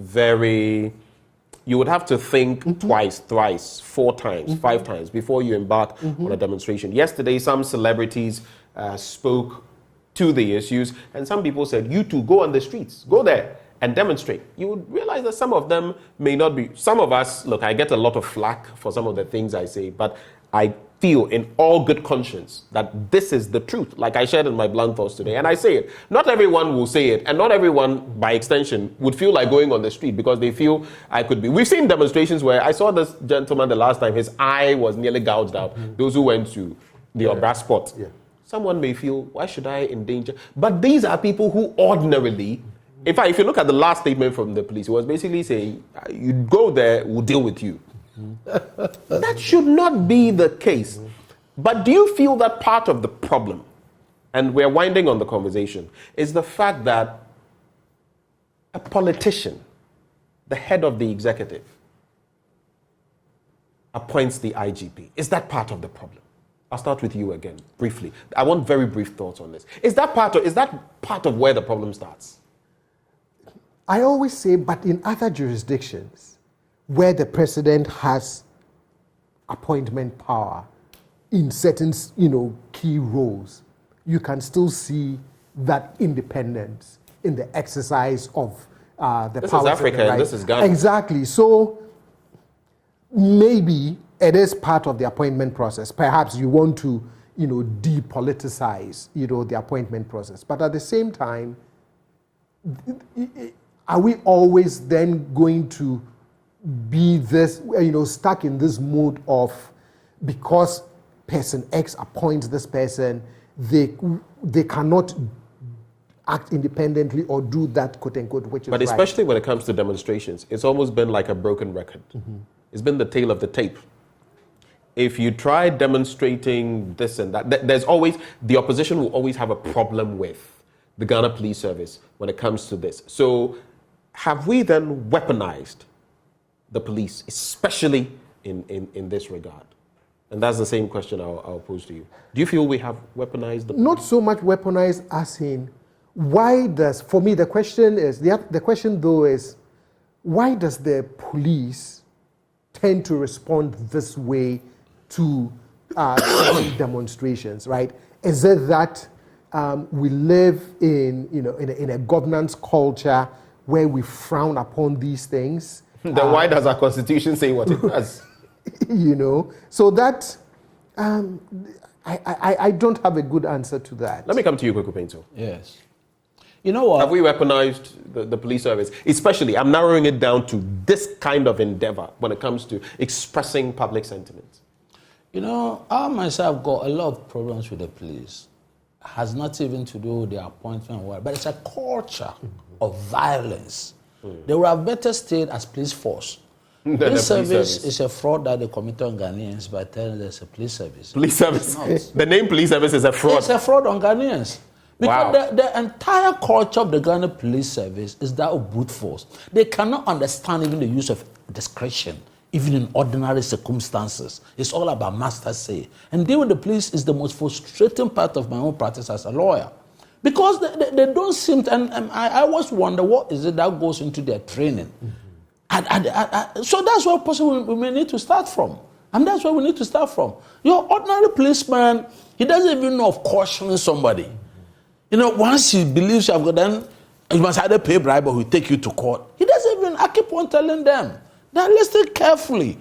you would have to think twice, thrice, 4 times, 5 times before you embark on a demonstration. Yesterday, some celebrities spoke to the issues, and some people said, you too, go on the streets, go there and demonstrate. You would realize that some of them may not be. Some of us, look, I get a lot of flack for some of the things I say, but I feel in all good conscience that this is the truth. Like I shared in my blunt thoughts today, and I say it. Not everyone will say it, and not everyone, by extension, would feel like going on the street because they feel I could be. We've seen demonstrations where I saw this gentleman the last time, his eye was nearly gouged out. Those who went to the Obra Spot. Someone may feel, why should I endanger? But these are people who ordinarily, in fact, if you look at the last statement from the police, it was basically saying, you go there, we'll deal with you. That should not be the case. But do you feel that part of the problem, and we're winding on the conversation, is the fact that a politician, the head of the executive, appoints the IGP? Is that part of the problem? I'll start with you again, briefly. I want very brief thoughts on this. Is that part of where the problem starts? I always say, but in other jurisdictions where the president has appointment power in certain, key roles, you can still see that independence in the exercise of the powers. This is Africa and this is Ghana. Exactly. So maybe it is part of the appointment process. Perhaps you want to, depoliticize, the appointment process. But at the same time, are we always then going to be this, stuck in this mode of, because person X appoints this person, they cannot act independently or do that, quote unquote, which is But especially when it comes to demonstrations, it's almost been like a broken record. It's been the tail of the tape. If you try demonstrating this and that, there's always, the opposition will always have a problem with the Ghana Police Service when it comes to this. So have we then weaponized the police, especially in this regard? And that's the same question I'll pose to you. Do you feel we have weaponized the police? Not so much weaponized as in, why does, for me, the question is, the question though is, why does the police tend to respond this way to demonstrations, right? Is it that we live in a governance culture where we frown upon these things? Then why does our constitution say what it does? So that I don't have a good answer to that. Let me come to you, Kweku Painto. Yes. You know what? Have we weaponized the police service? Especially, I'm narrowing it down to this kind of endeavor when it comes to expressing public sentiments. I myself got a lot of problems with the police. It has not even to do with the appointment, but it's a culture of violence. They would have better stayed as police force. Police service is a fraud that they commit on Ghanaians by telling there's a police service. Police service. The name police service is a fraud. It's a fraud on Ghanaians. Because the entire culture of the Ghana police service is that of brute force. They cannot understand even the use of discretion, even in ordinary circumstances. It's all about master say. And dealing with the police is the most frustrating part of my own practice as a lawyer. Because they don't seem to, and I always wonder what is it that goes into their training. So that's where possibly we may need to start from. And that's where we need to start from. Your ordinary policeman, he doesn't even know of cautioning somebody. Once he believes you have got, then you must either pay bribe or he'll take you to court. He doesn't even, I keep on telling them. Now listen carefully.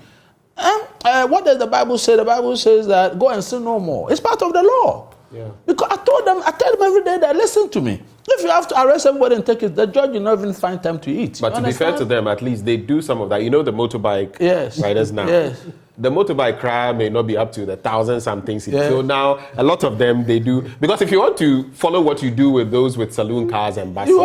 What does the Bible say? The Bible says that go and sin no more. It's part of the law. Yeah. Because I tell them every day that listen to me. If you have to arrest everybody and take it, the judge will not even find time to eat. But to be fair to them, at least they do some of that. The motorbike riders now. Yes. The motorbike crowd may not be up to the 1,000-something. Yes. So now, a lot of them, they do. Because if you want to follow what you do with those with saloon cars and buses,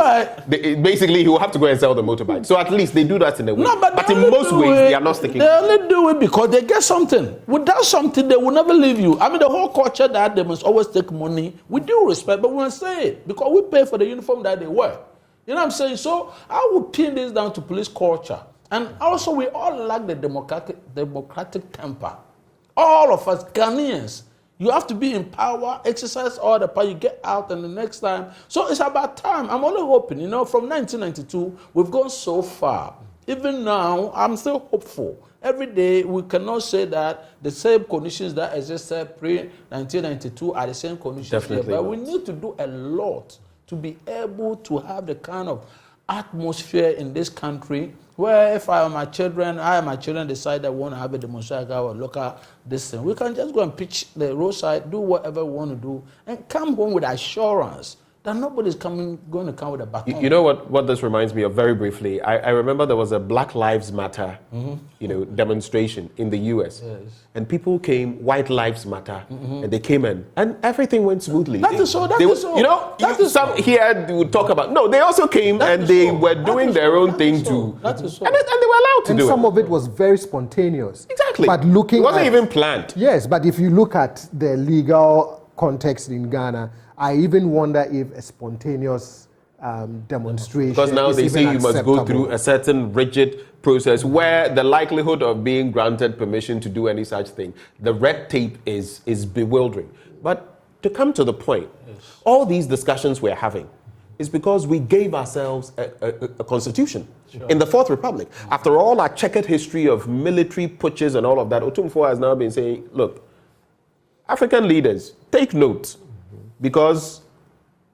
basically, you will have to go and sell the motorbike. So at least they do that in a way. No, but in most ways, they are not sticking. They only do it because they get something. Without something, they will never leave you. I mean, the whole culture that they must always take money, we do respect, but we must say it because we pay for the uniform that they wear. You know what I'm saying? So I would pin this down to police culture. And also, we all lack the democratic temper. All of us, Ghanaians, you have to be in power, exercise all the power, you get out, and the next time. So it's about time. I'm only hoping, from 1992, we've gone so far. Even now, I'm still hopeful. Every day, we cannot say that the same conditions that existed pre-1992 are the same conditions. Definitely here. But we need to do a lot to be able to have the kind of atmosphere in this country where if I and my children decide that we want to have a demonstration or look at this thing, we can just go and pitch the roadside, do whatever we want to do, and come home with assurance that nobody's going to come with a baton. You know what this reminds me of very briefly? I remember there was a Black Lives Matter, demonstration in the US. Yes. And people came, White Lives Matter, and they came in, and everything went smoothly. That is so. Some here would talk about, no, they also came and they were doing their own thing too. That is so. And they were allowed to do it. And some of it was very spontaneous. Exactly. But it wasn't even planned. Yes, but if you look at the legal context in Ghana, I even wonder if a spontaneous demonstration because now they say you must go through a certain rigid process where the likelihood of being granted permission to do any such thing, the red tape is bewildering. But to come to the point, all these discussions we're having is because we gave ourselves a constitution in the Fourth Republic. After all our checkered history of military putches and all of that, Otumfuo has now been saying, look, African leaders, take note. Because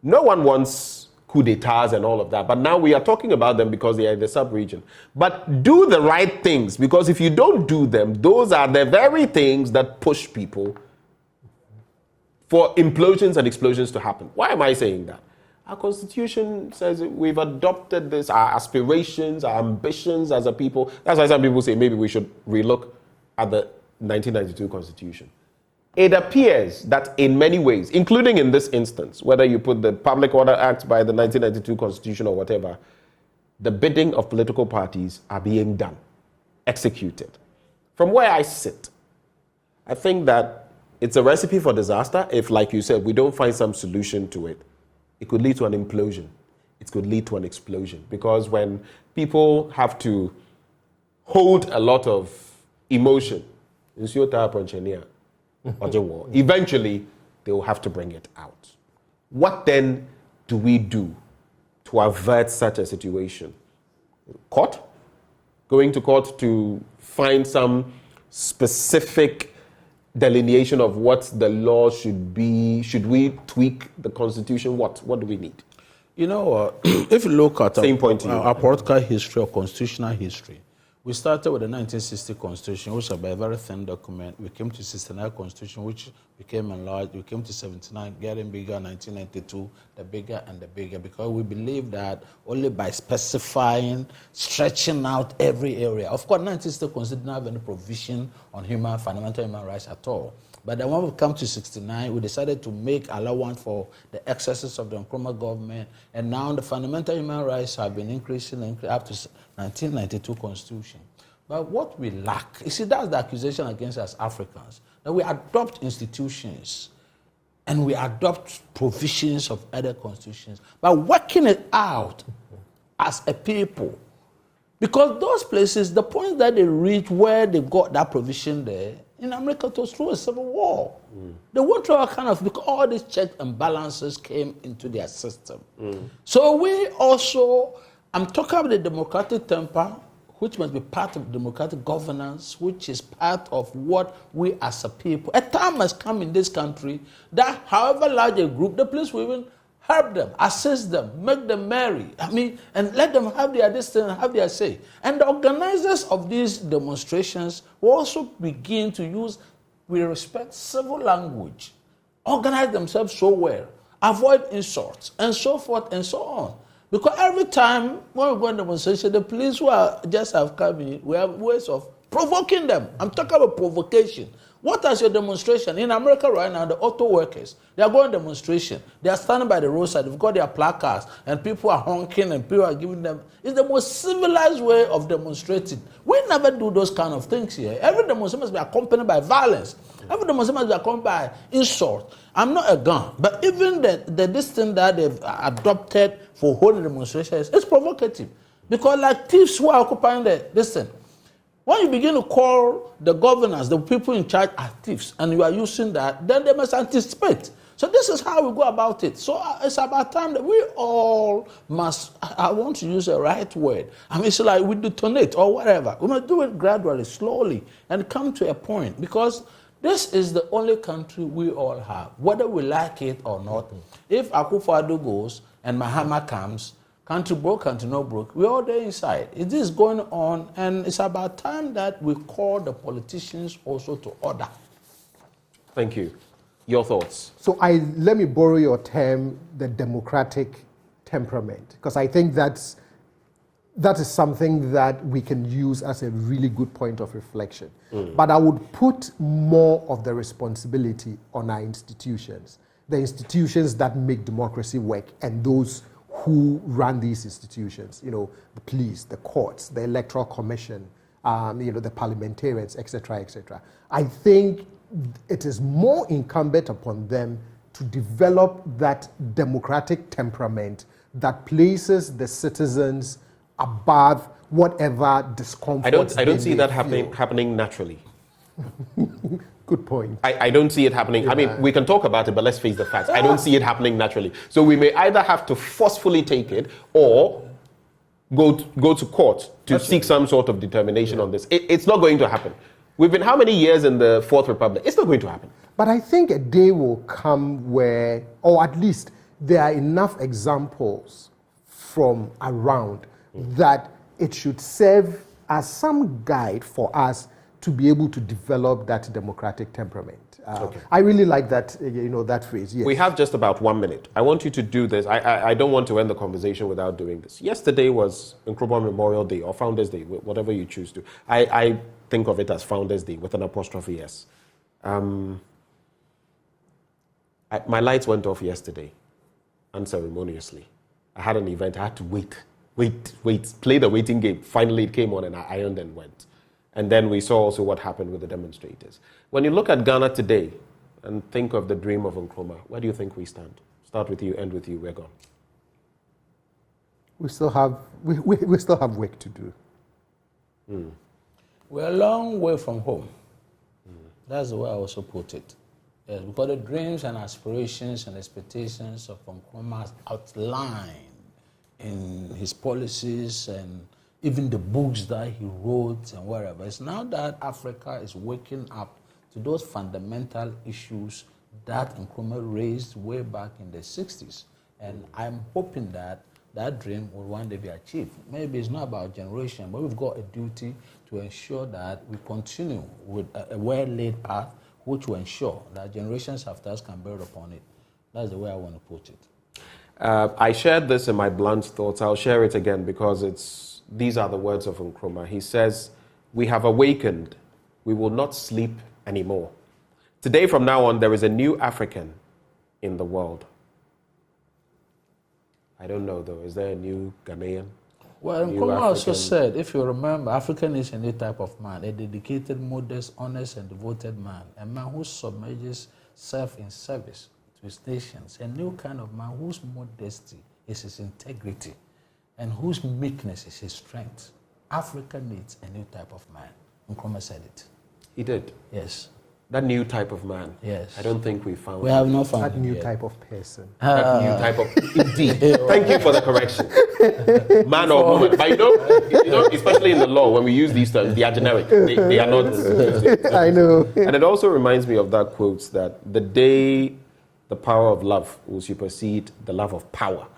no one wants coup d'etats and all of that. But now we are talking about them because they are in the sub-region. But do the right things, because if you don't do them, those are the very things that push people for implosions and explosions to happen. Why am I saying that? Our constitution says we've adopted this, our aspirations, our ambitions as a people. That's why some people say maybe we should relook at the 1992 constitution. It appears that in many ways, including in this instance, whether you put the Public Order Act by the 1992 Constitution or whatever, the bidding of political parties are being done, executed. From where I sit, I think that it's a recipe for disaster if, like you said, we don't find some solution to it. It could lead to an implosion. It could lead to an explosion. Because when people have to hold a lot of emotion. Eventually, they will have to bring it out. What then do we do to avert such a situation? Court? Going to court to find some specific delineation of what the law should be? Should we tweak the Constitution? What do we need? You know, if you look at our political history or constitutional history, we started with the 1960 Constitution, which was a very thin document. We came to 69 Constitution, which became enlarged. We came to 79, getting bigger, 1992, the bigger and the bigger, because we believe that only by specifying, stretching out every area. Of course, 1960 Constitution didn't have any provision on fundamental human rights at all. But then when we come to 69, we decided to make allowance for the excesses of the Nkrumah government, and now the fundamental human rights have been increasing up to 1992 Constitution. But what we lack, you see, that's the accusation against us Africans, that we adopt institutions and we adopt provisions of other constitutions, but working it out as a people. Because those places, the point that they reach where they got that provision there, in America, it was through a civil war. They went through because all these checks and balances came into their system. So we also, I'm talking about the democratic temper, which must be part of democratic governance, which is part of what we as a people. A time has come in this country that however large a group, the police will even help them, assist them, make them merry. And let them have their destiny and have their say. And the organizers of these demonstrations will also begin to use, with respect, civil language, organize themselves so well, avoid insults, and so forth and so on. Because every time when we go on demonstration, the police who have come in, we have ways of provoking them. I'm talking about provocation. What is your demonstration? In America right now, the auto workers, they are going demonstration. They are standing by the roadside. They've got their placards, and people are honking, and people are giving them. It's the most civilized way of demonstrating. We never do those kind of things here. Every demonstration must be accompanied by violence. Every demonstration must be accompanied by insult. I'm not a gun, but even this thing that they've adopted for holding demonstrations, it's provocative. Because like thieves who are occupying this thing, when you begin to call the governors, the people in charge, as thieves, and you are using that, then they must anticipate. So this is how we go about it. So it's about time that we all must, I want to use the right word. It's like we detonate or whatever. We must do it gradually, slowly, and come to a point. Because this is the only country we all have, whether we like it or not. If Akufo-Addo goes and Mahama comes, country broke, country no broke, we're all there inside. It is going on, and it's about time that we call the politicians also to order. Thank you. Your thoughts? So let me borrow your term, the democratic temperament, because I think that is something that we can use as a really good point of reflection. But I would put more of the responsibility on our institutions, the institutions that make democracy work, and those who run these institutions, the police, the courts, the electoral commission, the parliamentarians, etc., etc. I think it is more incumbent upon them to develop that democratic temperament that places the citizens above whatever discomfort. I don't see that happening naturally. Good point. I don't see it happening. Yeah. We can talk about it, but let's face the facts. I don't see it happening naturally. So we may either have to forcefully take it or go to court to seek some sort of determination on this. It's not going to happen. We've been how many years in the Fourth Republic? It's not going to happen. But I think a day will come where, or at least there are enough examples from around that it should serve as some guide for us to be able to develop that democratic temperament. I really like that, that phrase. Yes. We have just about 1 minute. I want you to do this. I don't want to end the conversation without doing this. Yesterday was Nkrumah Memorial Day or Founders Day, whatever you choose to. I think of it as Founders Day with an apostrophe S. My lights went off yesterday, unceremoniously. I had an event. I had to wait, play the waiting game. Finally, it came on and I ironed and went. And then we saw also what happened with the demonstrators. When you look at Ghana today and think of the dream of Nkrumah, where do you think we stand? Start with you, end with you, we're gone. We still have work to do. We're a long way from home. That's the way I also put it. Yes, because the dreams and aspirations and expectations of Nkrumah outlined in his policies and even the books that he wrote and wherever. It's now that Africa is waking up to those fundamental issues that Nkrumah raised way back in the 60s. And I'm hoping that that dream will one day be achieved. Maybe it's not about generation, but we've got a duty to ensure that we continue with a well-laid path which will ensure that generations after us can build upon it. That's the way I want to put it. I shared this in my blunt thoughts. I'll share it again because these are the words of Nkrumah. He says, "We have awakened. We will not sleep anymore. Today, from now on, there is a new African in the world." I don't know, though. Is there a new Ghanaian? Well, Nkrumah also said, if you remember, African is a new type of man, a dedicated, modest, honest, and devoted man, a man who submerges self in service to his nations, a new kind of man whose modesty is his integrity and whose meekness is his strength. Africa needs a new type of man. Nkrumah said it. He did? Yes. That new type of man? Yes. I don't think we found We have not found That new yet. type of person. That new type of... Indeed. Thank you for the correction. Man or woman. But you know, especially in the law, when we use these terms, they are generic. They are not... I know. And it also reminds me of that quote that the day the power of love will supersede the love of power,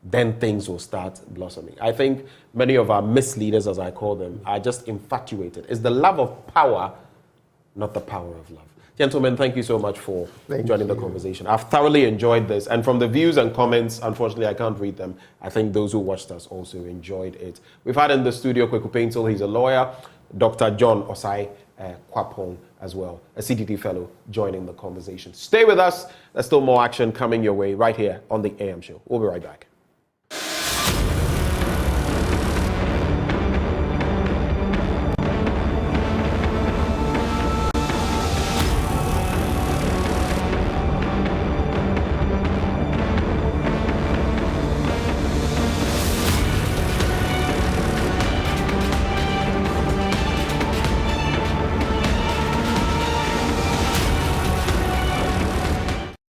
then things will start blossoming. I think many of our misleaders, as I call them, are just infatuated. It's the love of power, not the power of love. Gentlemen, thank you so much for joining the conversation. I've thoroughly enjoyed this. And from the views and comments, unfortunately, I can't read them. I think those who watched us also enjoyed it. We've had in the studio Kweku Paintil, he's a lawyer, Dr. John Osai Kwapong as well, a CTT fellow, joining the conversation. Stay with us. There's still more action coming your way right here on the AM Show. We'll be right back.